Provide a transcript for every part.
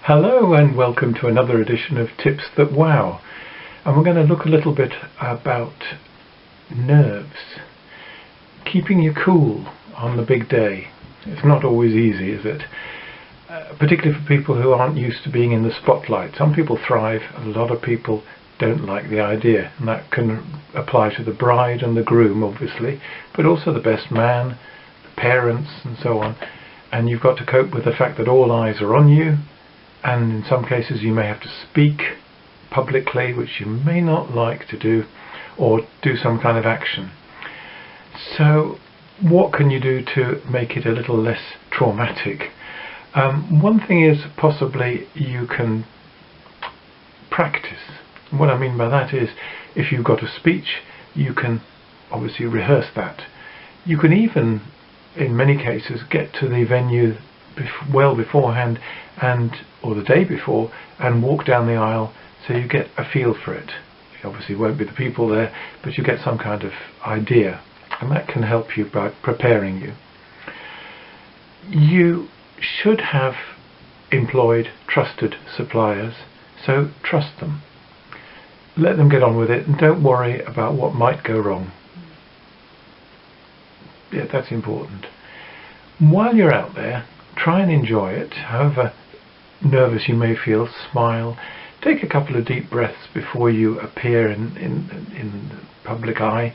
Hello and welcome to another edition of Tips That Wow, and we're going to look a little bit about nerves. Keeping you cool on the big day. It's not always easy, is it? Particularly for people who aren't used to being in the spotlight. Some people thrive, a lot of people don't like the idea, and that can apply to the bride and the groom obviously, but also the best man, the parents and so on. And you've got to cope with the fact that all eyes are on you, and in some cases you may have to speak publicly, which you may not like to do, or do some kind of action. So what can you do to make it a little less traumatic? One thing is possibly you can practice. What I mean by that is, if you've got a speech, you can obviously rehearse that. You can even, in many cases, get to the venue well beforehand or the day before and walk down the aisle, so you get a feel for it. It obviously won't be the people there, but you get some kind of idea, and that can help you by preparing you. You should have employed trusted suppliers, so trust them. Let them get on with it and don't worry about what might go wrong. Yeah, that's important. While you're out there, try and enjoy it. However nervous you may feel, smile. Take a couple of deep breaths before you appear in the public eye.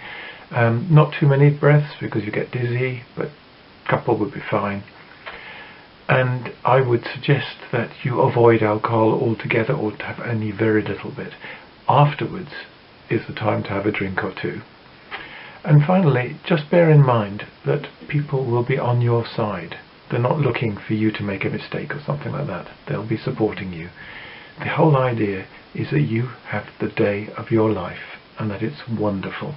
Not too many breaths because you get dizzy, but a couple would be fine. And I would suggest that you avoid alcohol altogether, or to have only very little bit. Afterwards is the time to have a drink or two. And finally, just bear in mind that people will be on your side. They're not looking for you to make a mistake or something like that. They'll be supporting you. The whole idea is that you have the day of your life and that it's wonderful.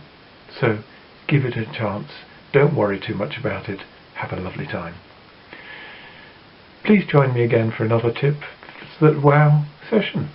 So give it a chance. Don't worry too much about it. Have a lovely time. Please join me again for another Tip That Wow session.